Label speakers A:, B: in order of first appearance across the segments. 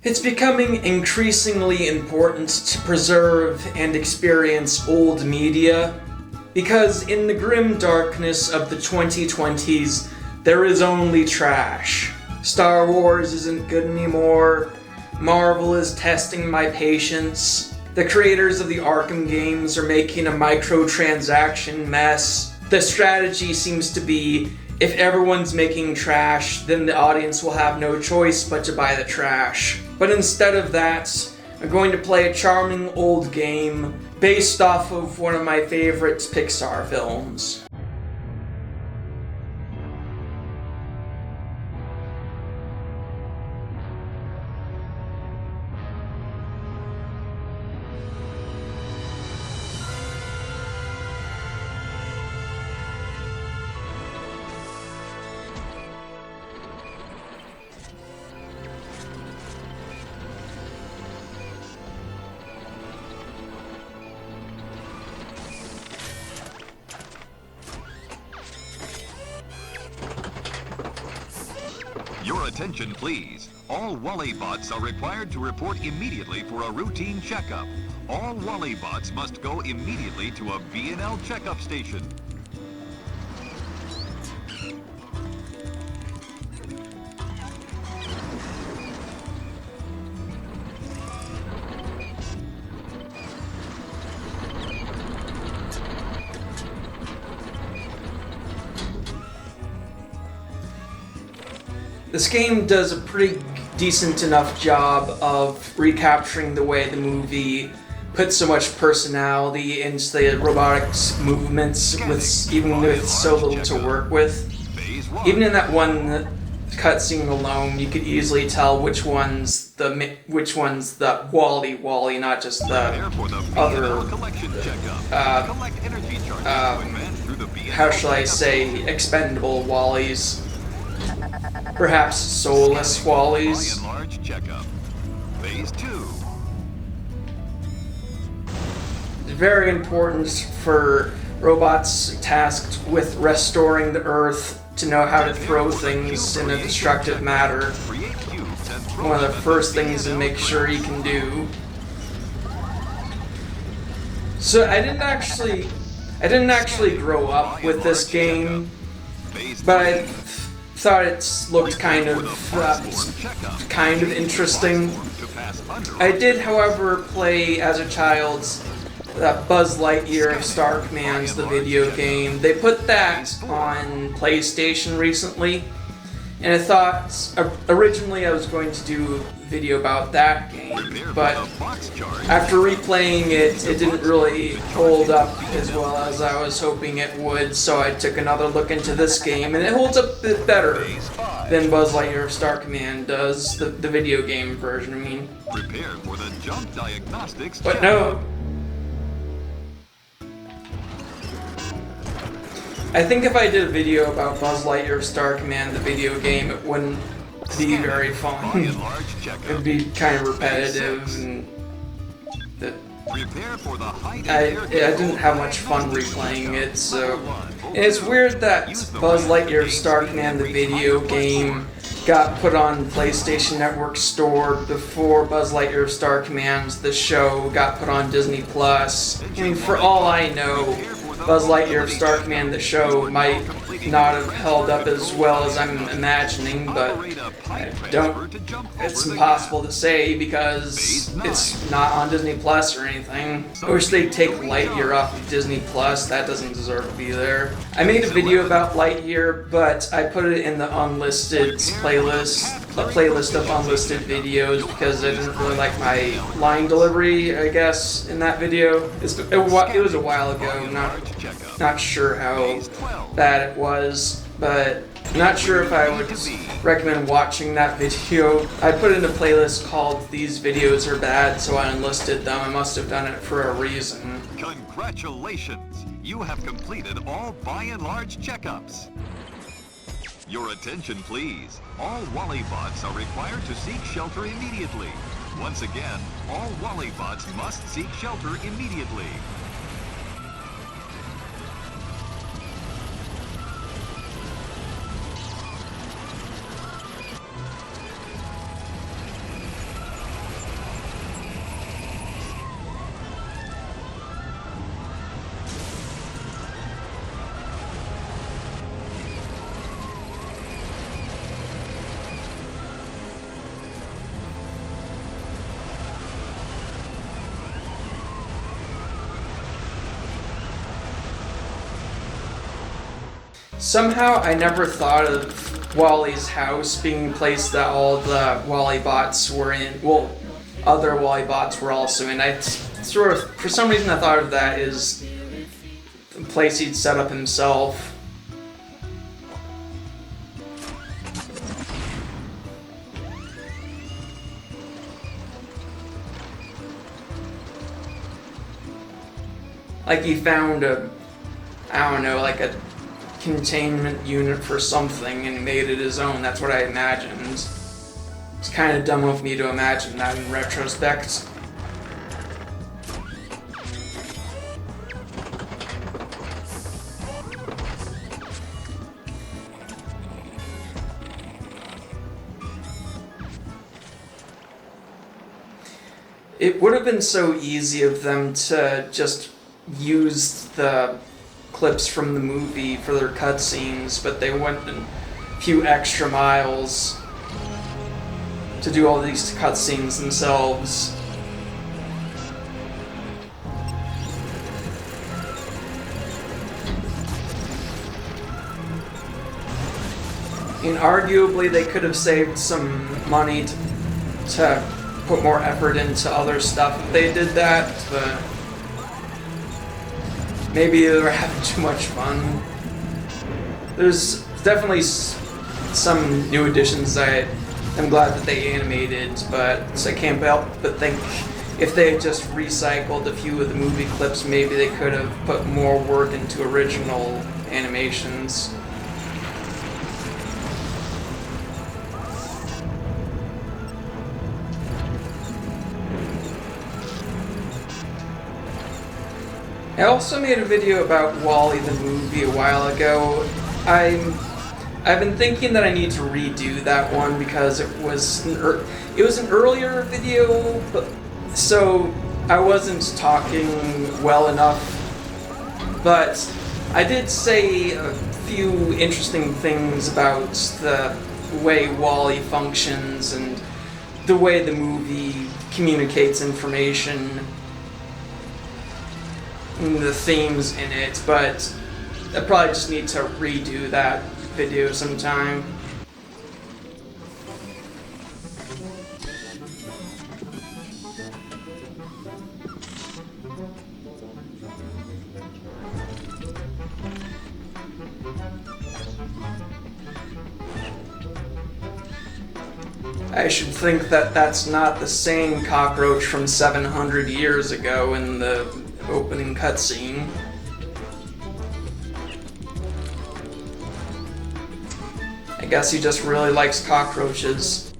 A: It's becoming increasingly important to preserve and experience old media, because in the grim darkness of the 2020s, there is only trash. Star Wars isn't good anymore, Marvel is testing my patience, the creators of the Arkham games are making a microtransaction mess. The strategy seems to be, if everyone's making trash, then the audience will have no choice but to buy the trash. But instead of that, I'm going to play a charming old game based off of one of my favorite Pixar films.
B: Your attention, please. All Wally bots are required to report immediately for a routine checkup. All Wally bots must go immediately to a B&L checkup station.
A: This game does a pretty decent enough job of recapturing the way the movie put so much personality into the robotics movements, even with so little to work with. Even in that one cutscene alone, you could easily tell which one's the Wally, not just the other. How shall I say, expendable Wallies? Perhaps soulless Wallies.
B: Phase 2.
A: It's very important for robots tasked with restoring the Earth to know how to throw things in a destructive manner. One of the first things to make sure you can do. So I didn't actually grow up with this game, but I thought it looked kind of interesting. I did, however, play as a child Buzz Lightyear of Star Commands, the video game. They put that on PlayStation recently, and I thought originally I was going to do a video about that game, but after replaying it, it didn't really hold up as well as I was hoping it would, so I took another look into this game, and it holds up a bit better than Buzz Lightyear of Star Command does, the video game version, I mean.
B: Prepare for the jump diagnostics.
A: But no. I think if I did a video about Buzz Lightyear of Star Command, the video game, it wouldn't be very fun. It'd be kind of repetitive, and I didn't have much fun replaying it, so. And it's weird that Buzz Lightyear of Star Command, the video game, got put on PlayStation Network Store before Buzz Lightyear of Star Command, the show, got put on Disney Plus. I mean, for all I know, Buzz Lightyear of Star Command, the show, might not have held up as well as I'm imagining, but it's impossible to say because it's not on Disney Plus or anything. I wish they'd take Lightyear off of Disney Plus, that doesn't deserve to be there. I made a video about Lightyear, but I put it in the unlisted playlist, a playlist of unlisted videos, because I didn't really like my line delivery, I guess, in that video. It was a while ago, not sure how bad it was, but I'm not sure if I would recommend watching that video. I put in a playlist called These Videos Are Bad, so I unlisted them. I must have done it for a reason.
B: Congratulations! You have completed all by and large checkups. Your attention, please. All Wally bots are required to seek shelter immediately. Once again, all Wally bots must seek shelter immediately.
A: Somehow I never thought of Wally's house being a place that all the Wally bots were in. Well, other Wally bots were also in. I sort of, for some reason, I thought of that as the place he'd set up himself. Like he found a, I don't know, like a containment unit for something and made it his own. That's what I imagined. It's kind of dumb of me to imagine that in retrospect. It would have been so easy of them to just use the clips from the movie for their cutscenes, but they went a few extra miles to do all these cutscenes themselves. And arguably they could have saved some money to put more effort into other stuff if they did that, but maybe they were having too much fun. There's definitely some new additions that I'm glad that they animated, but I can't help but think if they had just recycled a few of the movie clips, maybe they could have put more work into original animations. I also made a video about Wall-E the movie a while ago. I've been thinking that I need to redo that one because it was an earlier video, but so I wasn't talking well enough. But I did say a few interesting things about the way Wall-E functions and the way the movie communicates information. The themes in it, but I probably just need to redo that video sometime. I should think that that's not the same cockroach from 700 years ago in the opening cutscene. I guess he just really likes cockroaches.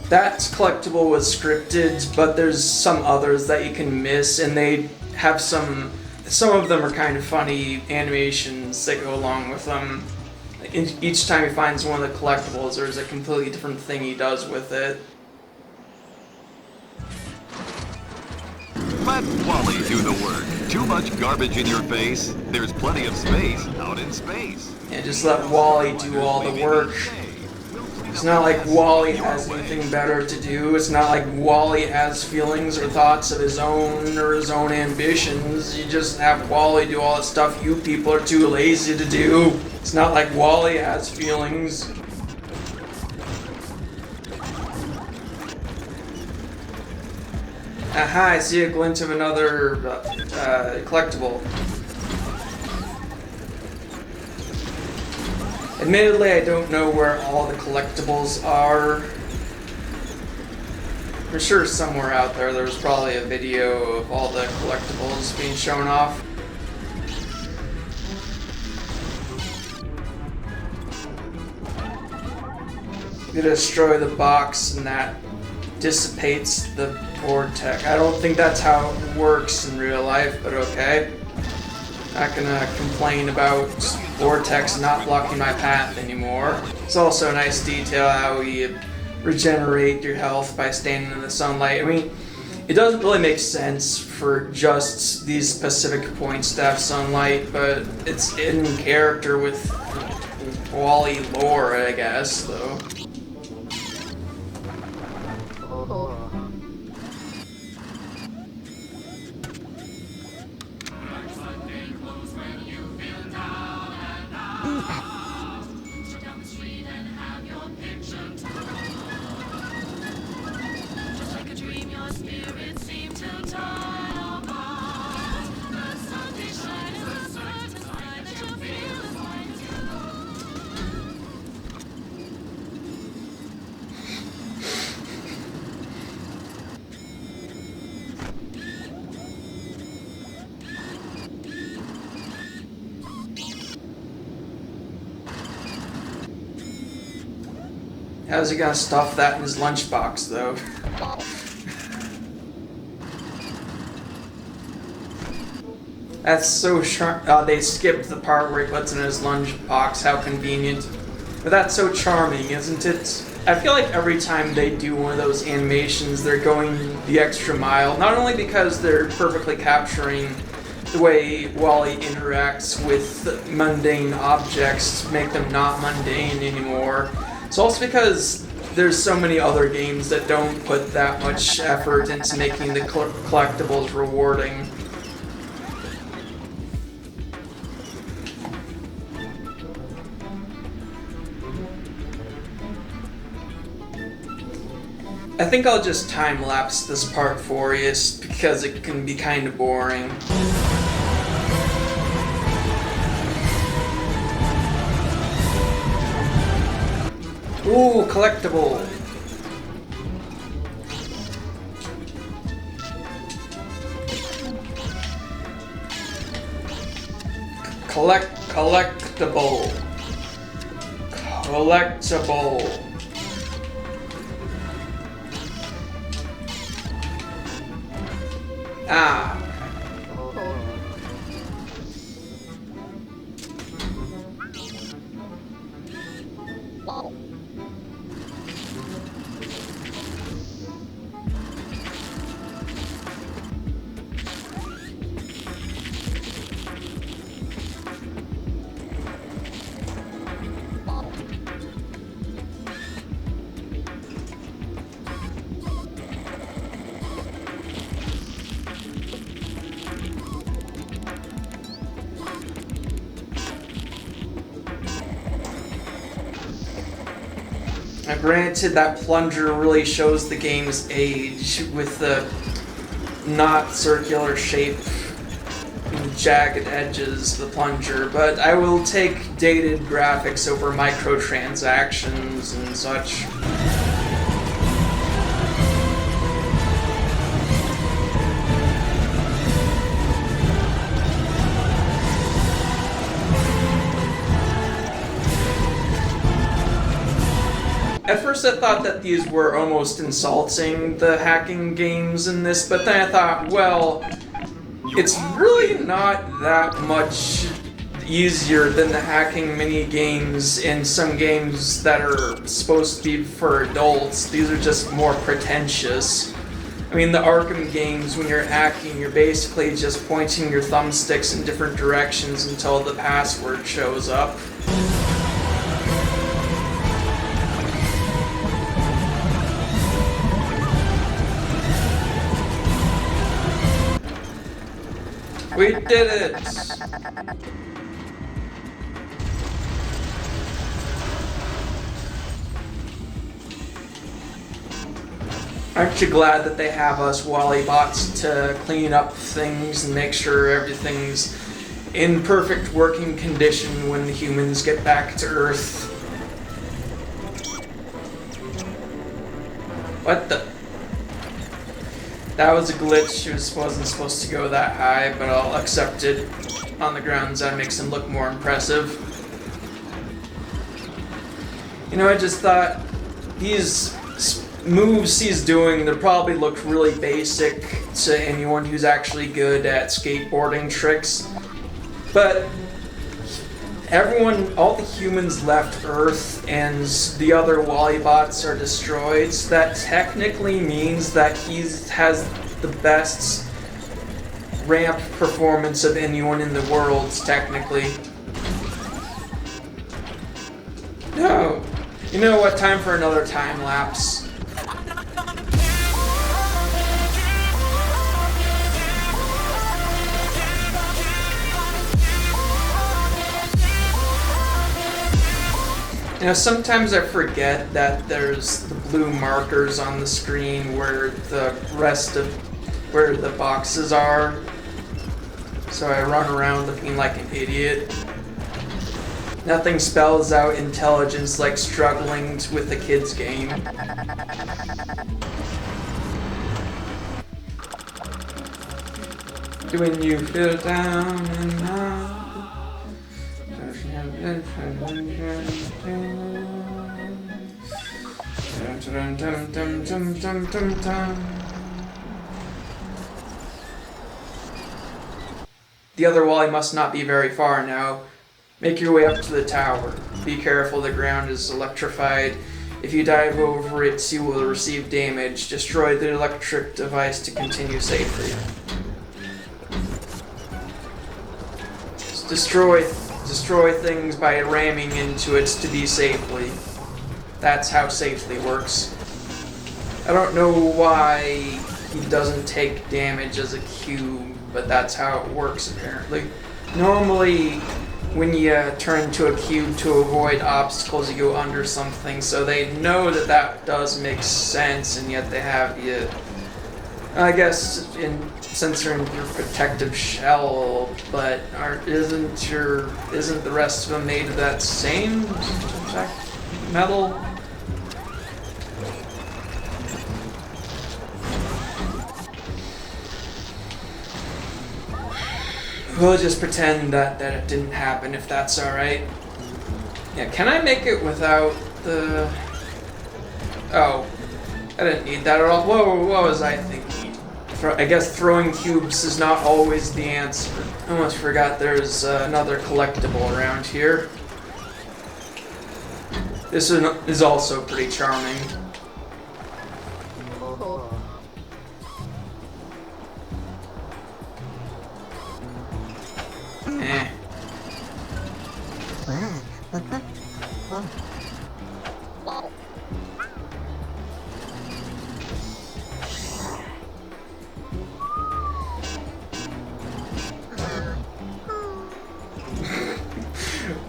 A: That collectible was scripted, but there's some others that you can miss, and they have some of them are kind of funny animations that go along with them. Each time he finds one of the collectibles, there's a completely different thing he does with it.
B: Let Wally do the work. Too much garbage in your face. There's plenty of space out in space.
A: Yeah, just let Wally do all the work. It's not like Wally has anything better to do. It's not like Wally has feelings or thoughts of his own or his own ambitions. You just have Wally do all the stuff you people are too lazy to do. It's not like Wally has feelings. Aha, I see a glint of another collectible. Admittedly, I don't know where all the collectibles are. I'm sure somewhere out there there's probably a video of all the collectibles being shown off. You destroy the box and that dissipates the vortex. I don't think that's how it works in real life, but okay. Not gonna complain about vortex not blocking my path anymore. It's also a nice detail how he regenerate your health by standing in the sunlight. I mean, it doesn't really make sense for just these specific points to have sunlight, but it's in character with Wally lore, I guess, though. How's he gonna stuff that in his lunchbox, though? That's so sharp. They skipped the part where he puts it in his lunchbox. How convenient. But that's so charming, isn't it? I feel like every time they do one of those animations, they're going the extra mile. Not only because they're perfectly capturing the way Wally interacts with mundane objects to make them not mundane anymore. It's also because there's so many other games that don't put that much effort into making the collectibles rewarding. I think I'll just time-lapse this part for you because it can be kind of boring. Ooh, collectible! Collectible. Collectible. Ah. Now, granted, that plunger really shows the game's age with the not circular shape and jagged edges of the plunger, but I will take dated graphics over microtransactions and such. At first I thought that these were almost insulting the hacking games in this, but then I thought, well, it's really not that much easier than the hacking mini games in some games that are supposed to be for adults. These are just more pretentious. I mean, the Arkham games, when you're hacking, you're basically just pointing your thumbsticks in different directions until the password shows up. We did it! Aren't you glad that they have us Wally bots to clean up things and make sure everything's in perfect working condition when the humans get back to Earth? What the? That was a glitch. It wasn't supposed to go that high, but I'll accept it on the grounds that makes him look more impressive. You know, I just thought these moves he's doing, they probably look really basic to anyone who's actually good at skateboarding tricks. But all the humans left Earth and the other Wallybots are destroyed, so that technically means that he has the best ramp performance of anyone in the world, technically. No. You know what? Time for another time lapse. You know, sometimes I forget that there's the blue markers on the screen where the boxes are. So I run around looking like an idiot. Nothing spells out intelligence like struggling with the kids' game. When you feel down and out. The other Wally must not be very far now. Make your way up to the tower. Be careful, the ground is electrified. If you dive over it, you will receive damage. Destroy the electric device to continue safely. Destroy things by ramming into it to be safely. That's how safely works. I don't know why he doesn't take damage as a cube, but that's how it works apparently. Normally, when you turn into a cube to avoid obstacles, you go under something, so they know that that does make sense, and yet they have you, I guess, since you're in your protective shell, but isn't the rest of them made of that same metal? We'll just pretend that it didn't happen, if that's alright. Yeah, can I make it without the... Oh, I didn't need that at all. Whoa, what was I thinking? I guess throwing cubes is not always the answer. I almost forgot there's another collectible around here. This is also pretty charming.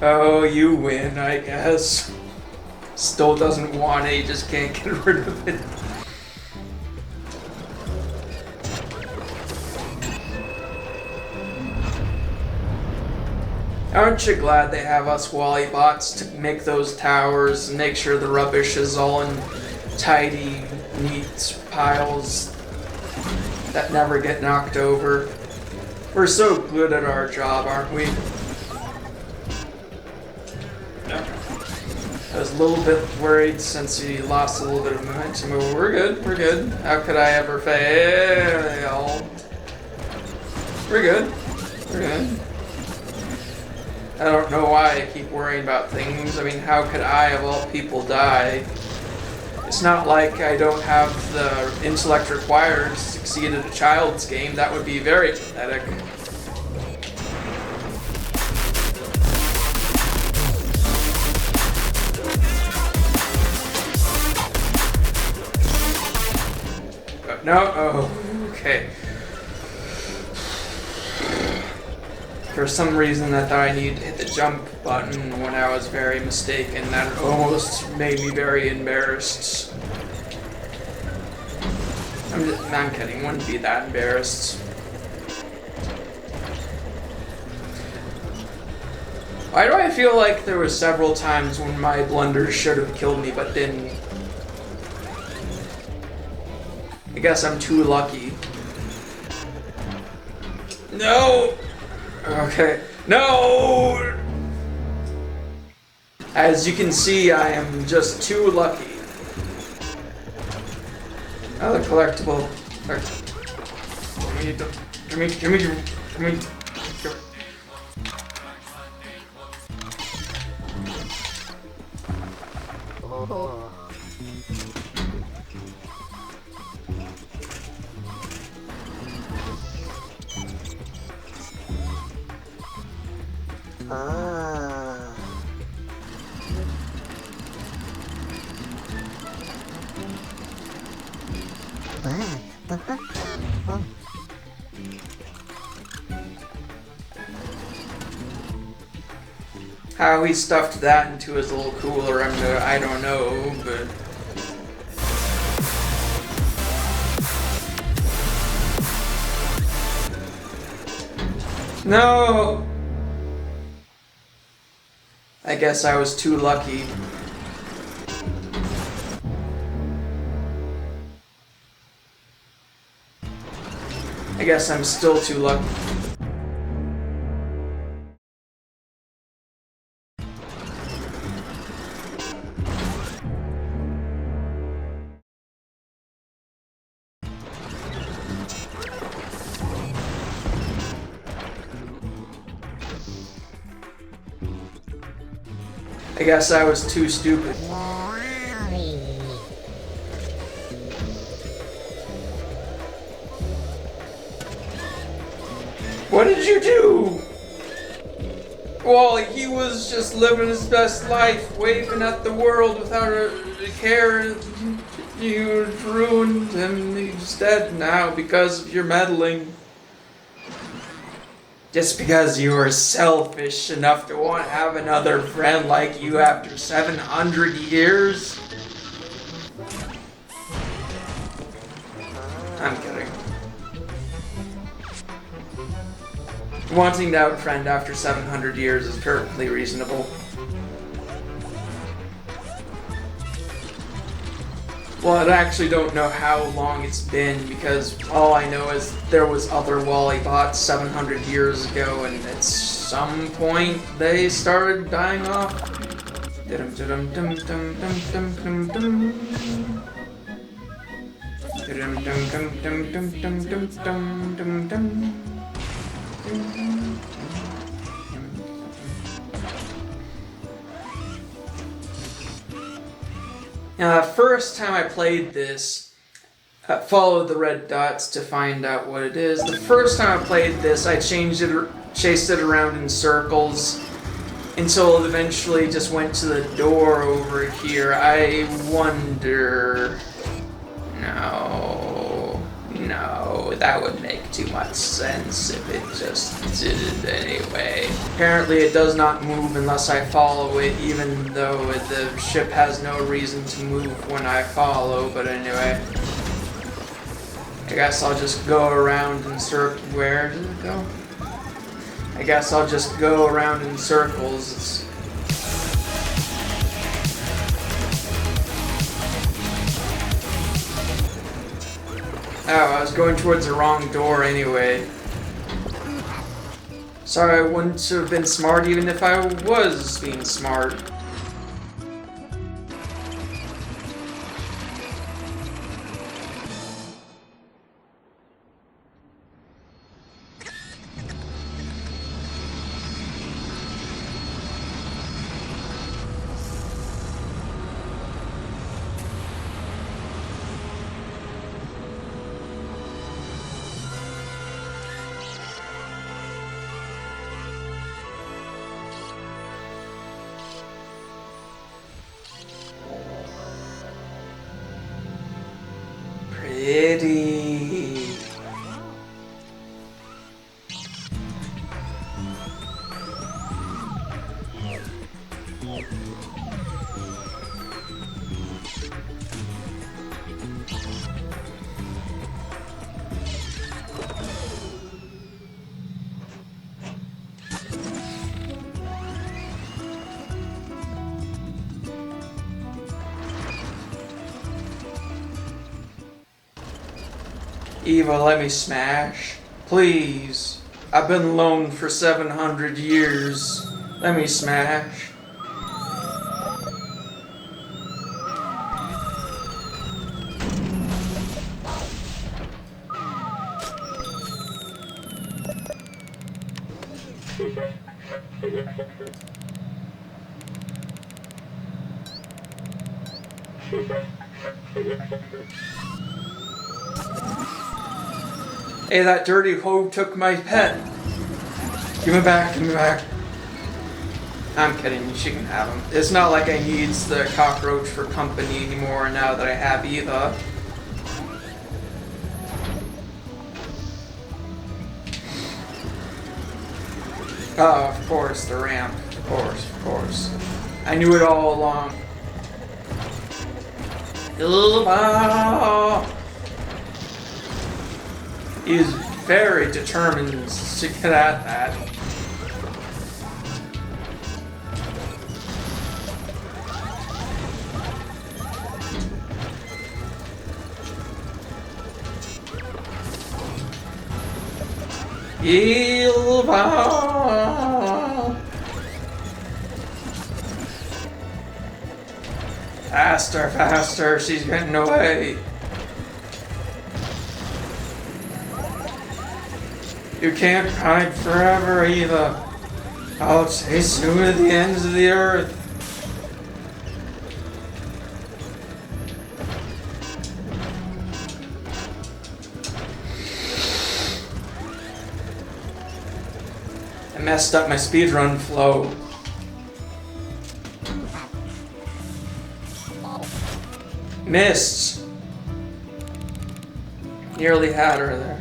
A: Oh, you win, I guess. Still doesn't want it, he just can't get rid of it. Aren't you glad they have us Wallybots to make those towers and make sure the rubbish is all in tidy, neat piles that never get knocked over? We're so good at our job, aren't we? I was a little bit worried since he lost a little bit of momentum, but we're good, we're good. How could I ever fail? We're good, we're good. I don't know why I keep worrying about things. I mean, how could I, of all people, die? It's not like I don't have the intellect required to succeed at a child's game. That would be very pathetic. No? Oh, okay. For some reason I thought I needed to hit the jump button when I was very mistaken. That almost made me very embarrassed. I'm kidding, wouldn't be that embarrassed. Why do I feel like there were several times when my blunders should have killed me but didn't? I guess I'm too lucky. No! Okay. No! As you can see, I am just too lucky. Another collectible. Give me. How he stuffed that into his little cooler, I don't know, but... No! I guess I was too lucky. I guess I'm still too lucky. I guess I was too stupid. What did you do? Well, he was just living his best life, waving at the world without a care. You ruined him. He's dead now because of your meddling. Just because you were selfish enough to want to have another friend like you after 700 years? I'm kidding. Wanting to have a friend after 700 years is perfectly reasonable. Well, I actually don't know how long it's been, because all I know is there was other Wally bots 700 years ago, and at some point they started dying off. First time I played this, followed the red dots to find out what it is. The first time I played this, I chased it around in circles until it eventually just went to the door over here. I wonder... No, that would make too much sense if it just did it anyway. Apparently it does not move unless I follow it, even though the ship has no reason to move when I follow, but anyway. I guess I'll just go around in circles. Where did it go? I guess I'll just go around in circles. Oh, I was going towards the wrong door anyway. Sorry, I wouldn't have been smart even if I was being smart. Pretty. Eva, let me smash. Please. I've been alone for 700 years. Let me smash. Hey, that dirty hoe took my pet. Give him back, give him back. I'm kidding, she can have him. It's not like I needs the cockroach for company anymore now that I have Eva. Oh, of course, the ramp. Of course, of course. I knew it all along. He's very determined to get at that. Ilva. Faster, faster, she's getting away. You can't hide forever, Eva. I'll chase you to the ends of the earth. I messed up my speedrun flow. Missed. Nearly had her there.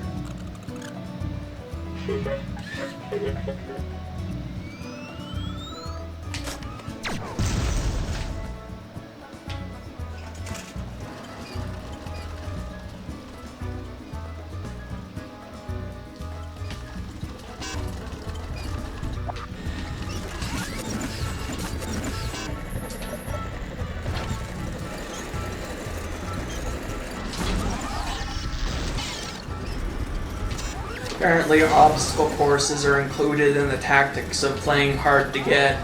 A: Apparently, obstacle courses are included in the tactics of playing hard to get.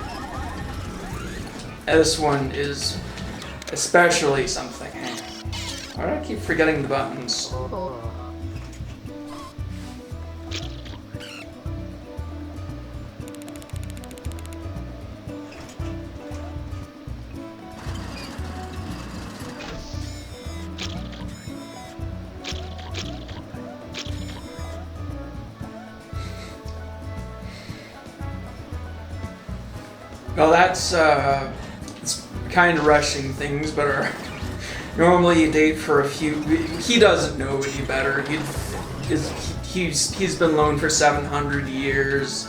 A: This one is especially something. Why do I keep forgetting the buttons? Well, that's it's kind of rushing things, but normally you date for a few. He doesn't know any better. He's been alone for 700 years.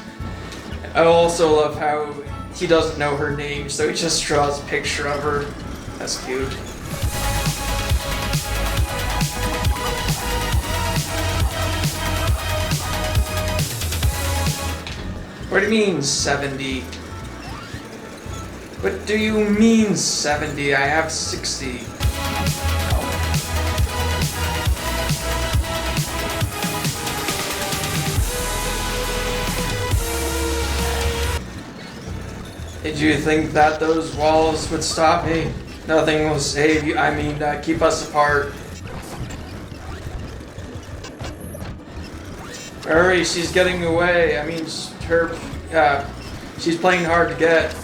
A: I also love how he doesn't know her name, so he just draws a picture of her. That's cute. What do you mean 70? What do you mean 70? I have 60. Did you think that those walls would stop me? Nothing will save you. I mean, keep us apart. Hurry, she's getting away. I mean, she's playing hard to get.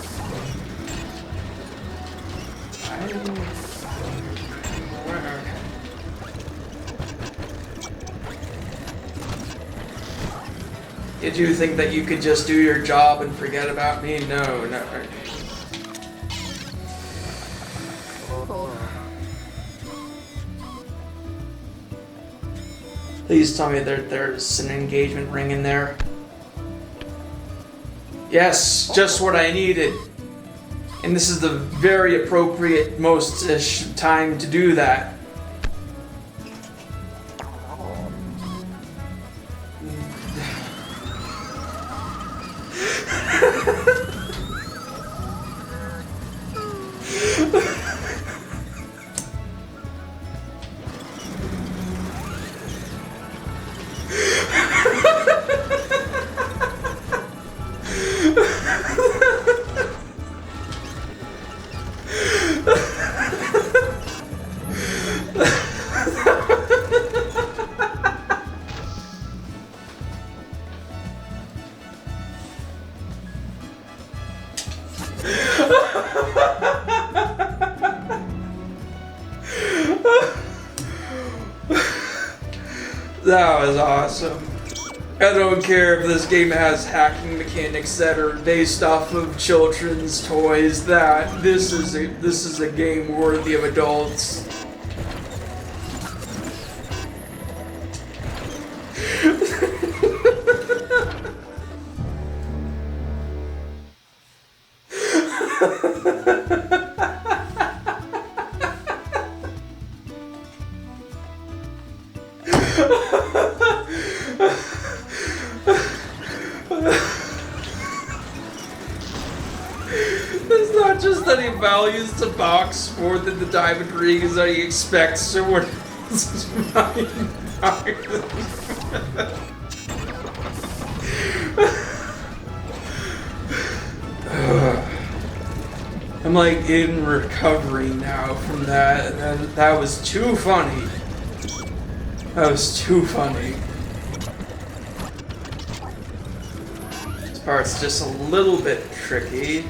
A: Did you think that you could just do your job and forget about me? No, no. Please tell me there's an engagement ring in there. Yes, just what I needed. And this is the very appropriate, most time to do that. That was awesome. I don't care if this game has hacking mechanics that are based off of children's toys. This is a game worthy of adults. It's not just that he values the box more than the diamond rings that he expects someone else's mind. I'm like in recovery now from that. That was too funny. That was too funny. This part's just a little bit tricky.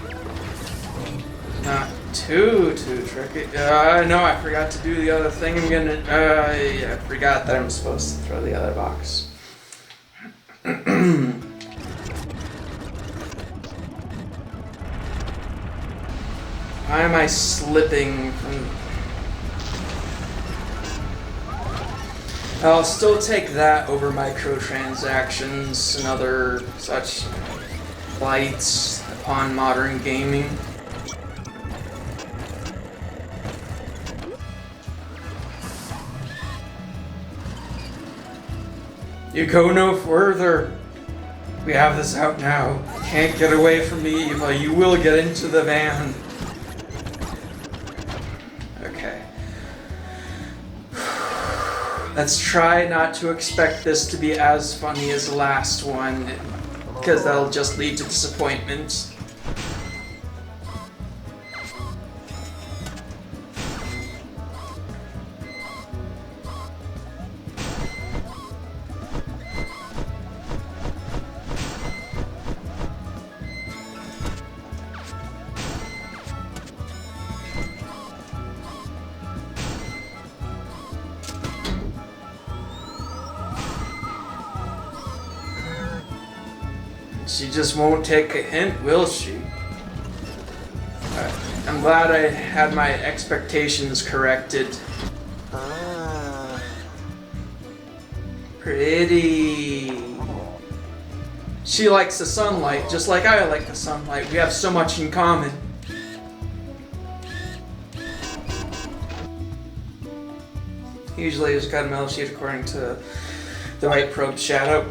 A: Not too tricky. No, I forgot to do the other thing. I'm gonna, yeah, I forgot that I'm supposed to throw the other box. Why am I slipping from... I'll still take that over microtransactions and other such blights upon modern gaming. You go no further. We have this out now. Can't get away from me, Eva. You will get into the van. Okay. Let's try not to expect this to be as funny as the last one, because that'll just lead to disappointment. She just won't take a hint, will she? I'm glad I had my expectations corrected. Pretty. She likes the sunlight, just like I like the sunlight. We have so much in common. Usually it's got a metal sheet according to the white probe shadow.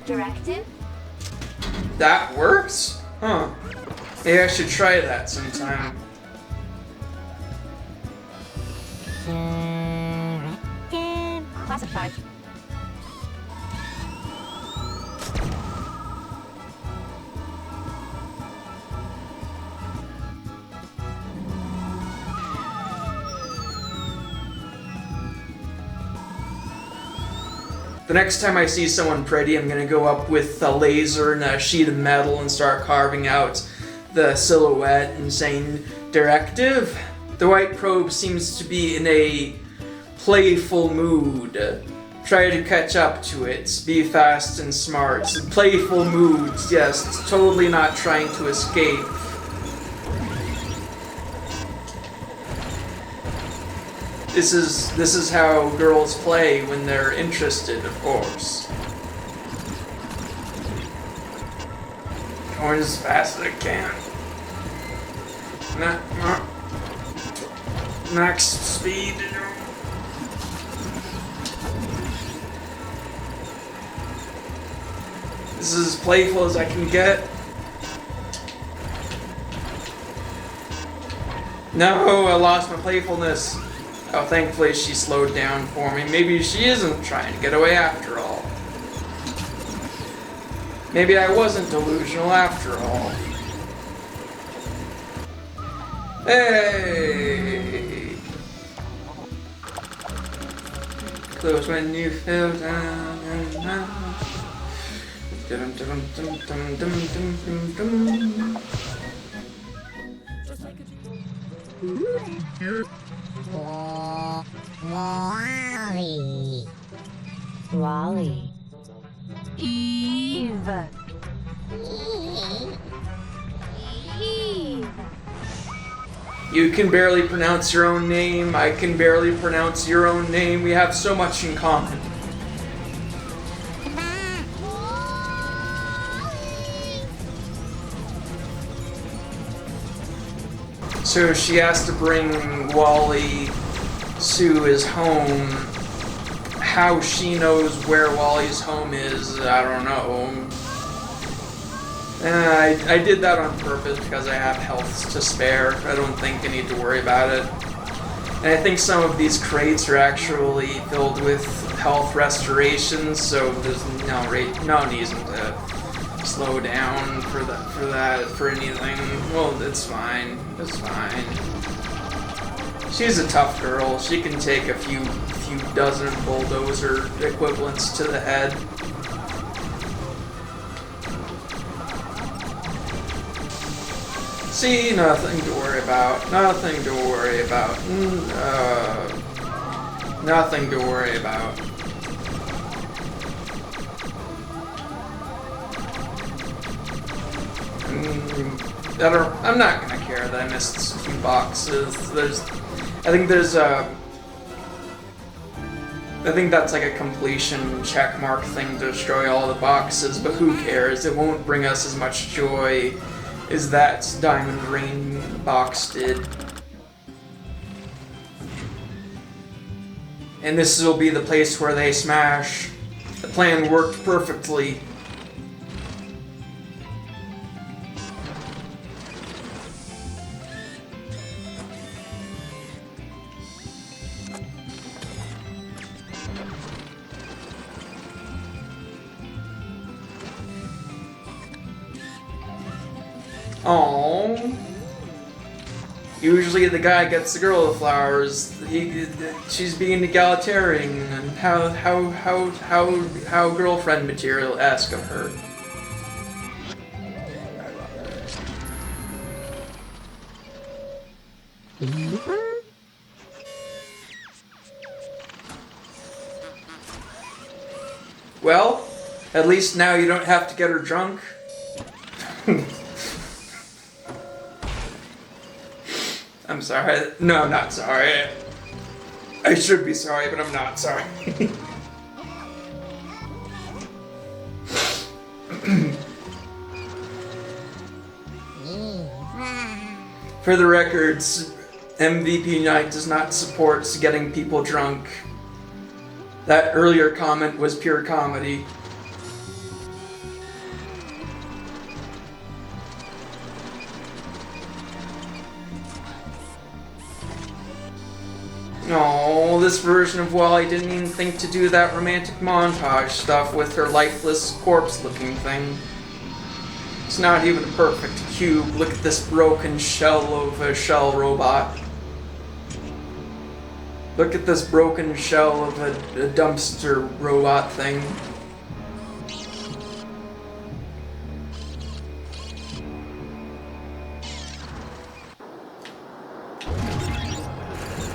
C: Directive?
A: That works? Huh. Maybe I should try that sometime.
C: Classified.
A: The next time I see someone pretty, I'm gonna go up with a laser and a sheet of metal and start carving out the silhouette and saying, "Directive?" The white probe seems to be in a playful mood. Try to catch up to it. Be fast and smart. Playful moods, yes. Totally not trying to escape. This is how girls play when they're interested, of course. Going as fast as I can. Max speed. This is as playful as I can get. No, I lost my playfulness. Oh, thankfully she slowed down for me. Maybe she isn't trying to get away after all. Maybe I wasn't delusional after all. Hey! Close when you fell down and now.
D: Wally. Wally. Eve. Eve.
A: You can barely pronounce your own name. I can barely pronounce your own name. We have so much in common. So she has to bring Wally to his home. How she knows where Wally's home is, I don't know. I did that on purpose because I have health to spare. I don't think I need to worry about it. And I think some of these crates are actually filled with health restorations, so there's no reason to slow down for anything. Well, it's fine. It's fine. She's a tough girl. She can take a few dozen bulldozer equivalents to the head. See, nothing to worry about. Nothing to worry about. Nothing to worry about. I'm not gonna care that I missed a few boxes. I think that's like a completion checkmark thing to destroy all the boxes, but who cares? It won't bring us as much joy as that Diamond Rain box did. And this will be the place where they smash. The plan worked perfectly. Aww. Usually the guy gets the girl the flowers. She's being egalitarian and how girlfriend material-esque of her. Well, at least now you don't have to get her drunk. I'm sorry. No, I'm not sorry. I should be sorry, but I'm not sorry. For the records, M.V.P.Knight does not support getting people drunk. That earlier comment was pure comedy. Oh, this version of Wally didn't even think to do that romantic montage stuff with her lifeless corpse-looking thing. It's not even a perfect cube. Look at this broken shell of a shell robot. Look at this broken shell of a dumpster robot thing.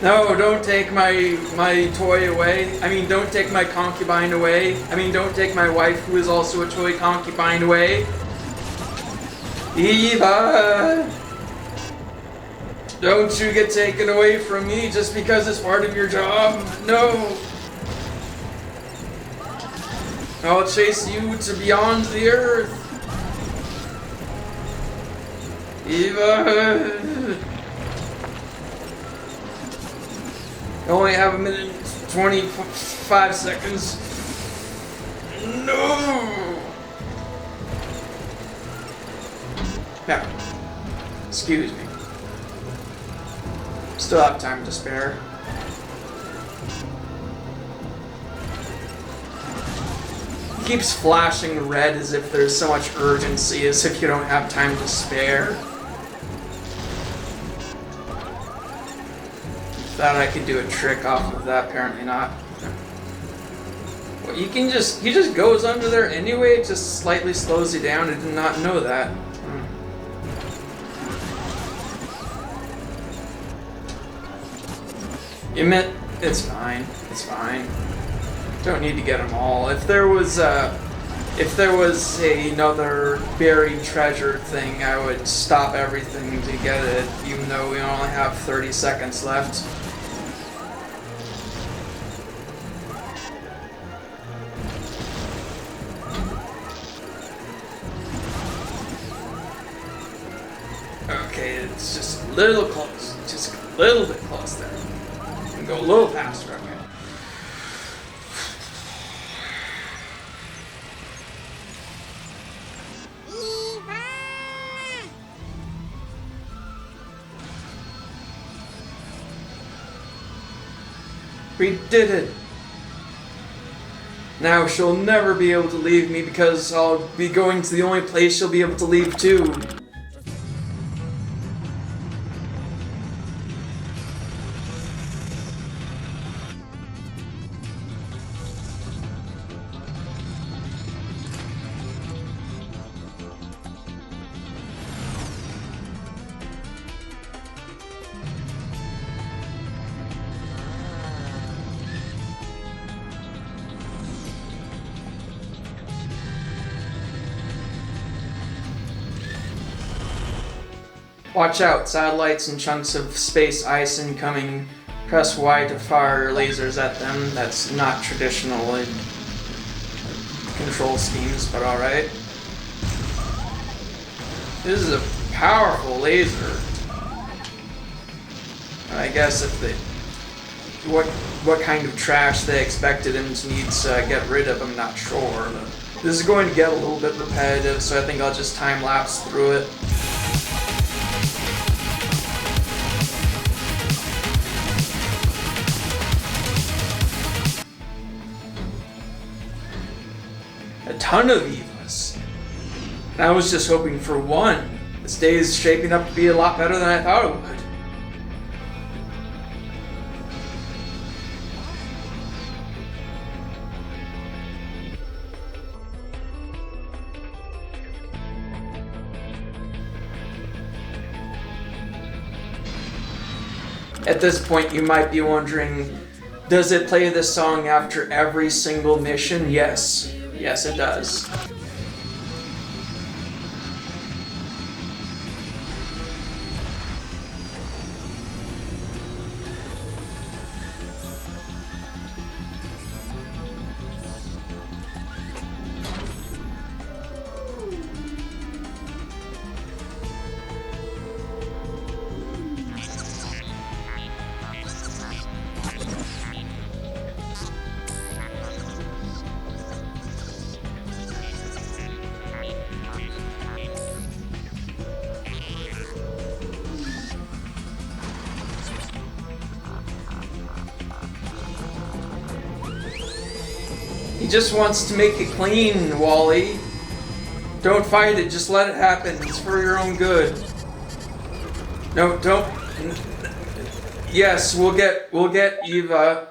A: No, don't take my toy away. I mean, don't take my concubine away. I mean, don't take my wife, who is also a toy concubine, away. Eva! Don't you get taken away from me just because it's part of your job. No! I'll chase you to beyond the earth. Eva! I only have a minute and 25 seconds. No! Now, excuse me. Still have time to spare. It keeps flashing red as if there's so much urgency, as if you don't have time to spare. Thought I could do a trick off of that, apparently not. Wait. he just goes under there anyway. It just slightly slows you down. I did not know that. You meant it's fine. It's fine. Don't need to get them all. If there was another buried treasure thing, I would stop everything to get it, even though we only have 30 seconds left. Okay, it's just a little close. Just a little bit close there. You can go a little faster, okay. We did it! Now she'll never be able to leave me because I'll be going to the only place she'll be able to leave too. Watch out, satellites and chunks of space ice incoming. Press Y to fire lasers at them. That's not traditional control schemes, but alright. This is a powerful laser. I guess if they... What kind of trash they expected him to need to get rid of, I'm not sure. But this is going to get a little bit repetitive, so I think I'll just time-lapse through it. A ton of Evas. And I was just hoping for one. This day is shaping up to be a lot better than I thought it would. At this point, you might be wondering, does it play this song after every single mission? Yes. Yes, it does. He just wants to make it clean, Wally. Don't fight it, just let it happen. It's for your own good. No, don't. Yes, we'll get Eva.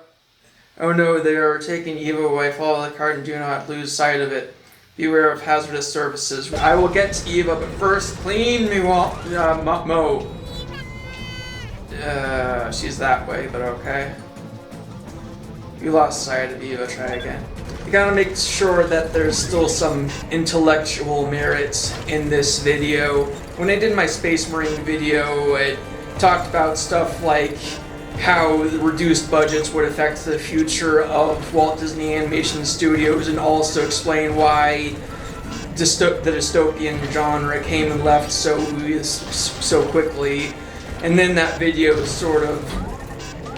A: Oh no, they are taking Eva away. Follow the card and do not lose sight of it. Beware of hazardous surfaces. I will get to Eva, but first clean me, Mo. She's that way, but okay. You lost sight of Eva, try again. You gotta make sure that there's still some intellectual merit in this video. When I did my Space Marine video, it talked about stuff like how the reduced budgets would affect the future of Walt Disney Animation Studios, and also explain why the dystopian genre came and left so quickly. And then that video sort of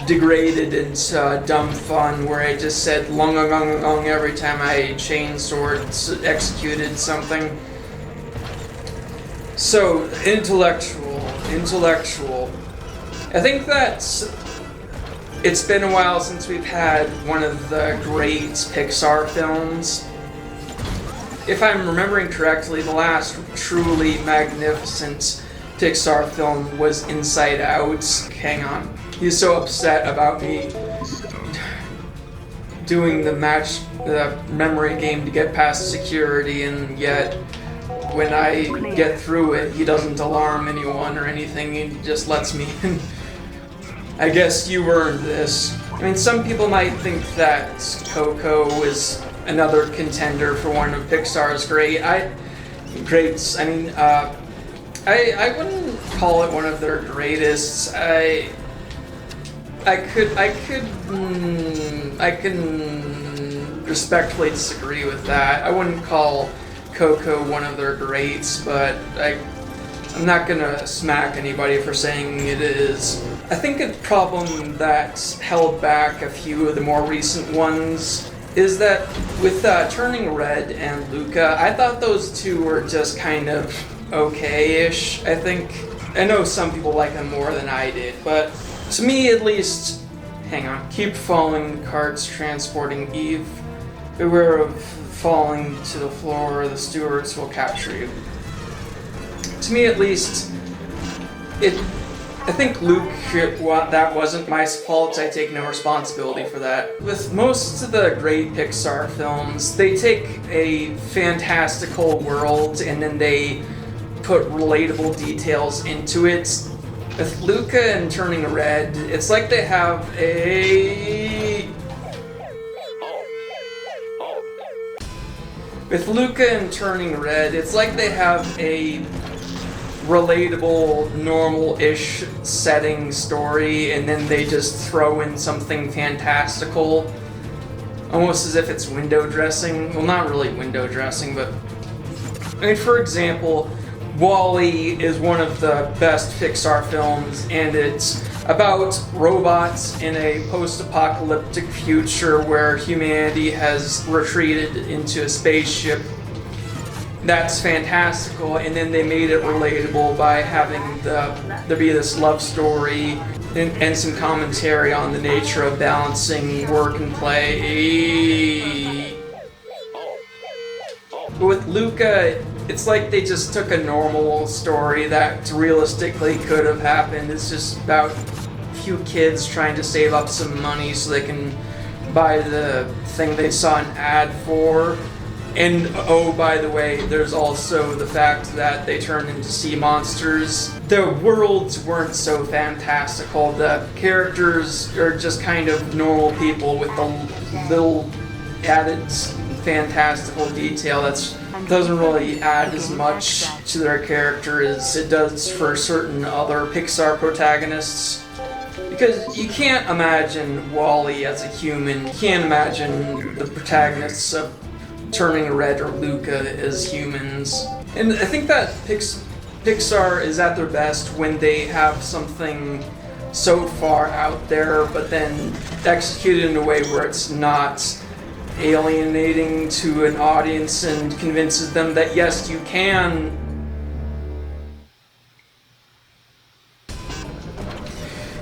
A: degraded into dumb fun where I just said lung every time I chainsword executed something. So, intellectual. I think that's... It's been a while since we've had one of the great Pixar films. If I'm remembering correctly, the last truly magnificent Pixar film was Inside Out. Hang on. He's so upset about me doing the memory game to get past security, and yet when I get through it, he doesn't alarm anyone or anything, he just lets me in. I guess you earned this. I mean, some people might think that Coco is another contender for one of Pixar's greats. I mean, I wouldn't call it one of their greatest. I can respectfully disagree with that. I wouldn't call Coco one of their greats, but I'm not gonna smack anybody for saying it is. I think a problem that's held back a few of the more recent ones is that with Turning Red and Luca, I thought those two were just kind of okay-ish. I know some people like them more than I did, but to me at least, hang on, keep following carts transporting Eve. Beware of falling to the floor, the stewards will capture you. To me at least, I think Luke, that wasn't my fault, I take no responsibility for that. With most of the great Pixar films, they take a fantastical world and then they put relatable details into it. With Luca and Turning Red, it's like they have With Luca and Turning Red, it's like they have a relatable, normal-ish setting story, and then they just throw in something fantastical, almost as if it's window dressing. Well, not really window dressing, but I mean, for example, WALL-E is one of the best Pixar films, and it's about robots in a post-apocalyptic future where humanity has retreated into a spaceship. That's fantastical, and then they made it relatable by having there be this love story and some commentary on the nature of balancing work and play. But with Luca, it's like they just took a normal story that realistically could have happened. It's just about a few kids trying to save up some money so they can buy the thing they saw an ad for. And oh, by the way, there's also the fact that they turned into sea monsters. The worlds weren't so fantastical. The characters are just kind of normal people with a little added fantastical detail that doesn't really add as much to their character as it does for certain other Pixar protagonists. Because you can't imagine WALL-E as a human. You can't imagine the protagonists of Turning Red or Luca as humans. And I think that Pixar is at their best when they have something so far out there, but then executed in a way where it's not alienating to an audience and convinces them that yes, you can.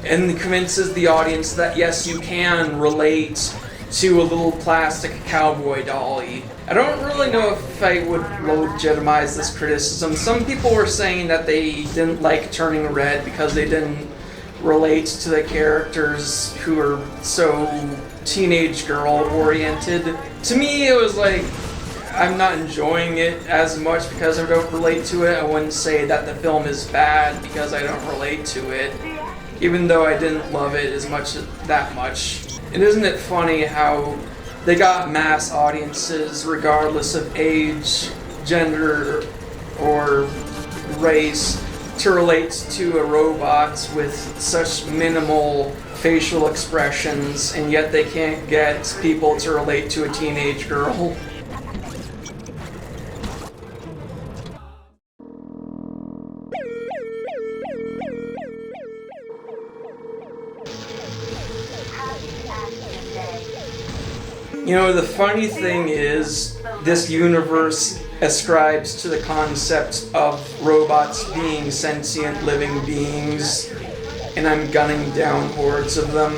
A: And convinces the audience that yes, you can relate to a little plastic cowboy dolly. I don't really know if I would legitimize this criticism. Some people were saying that they didn't like Turning Red because they didn't relate to the characters who are so teenage girl oriented. To me, it was like, I'm not enjoying it as much because I don't relate to it. I wouldn't say that the film is bad because I don't relate to it, even though I didn't love it that much. And isn't it funny how they got mass audiences regardless of age, gender, or race to relate to a robot with such minimal facial expressions, and yet they can't get people to relate to a teenage girl. You know, the funny thing is, this universe ascribes to the concept of robots being sentient living beings, and I'm gunning down hordes of them.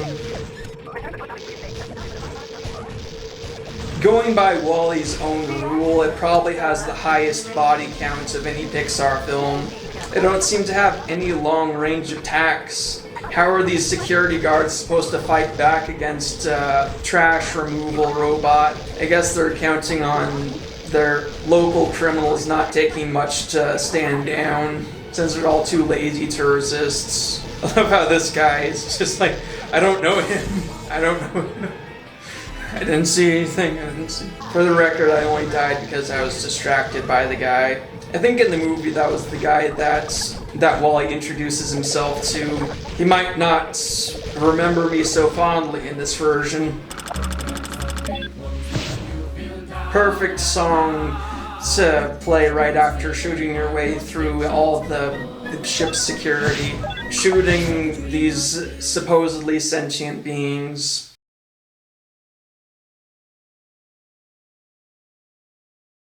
A: Going by WALL-E's own rule, it probably has the highest body count of any Pixar film. They don't seem to have any long-range attacks. how are these security guards supposed to fight back against trash removal robot? I guess they're counting on their local criminals not taking much to stand down, since they're all too lazy to resist. I love how this guy is just like, I don't know him. I don't know him. I didn't see anything. For the record, I only died because I was distracted by the guy. I think in the movie that was the guy that Wally introduces himself to. He might not remember me so fondly in this version. Perfect song to play right after shooting your way through all the ship's security, shooting these supposedly sentient beings.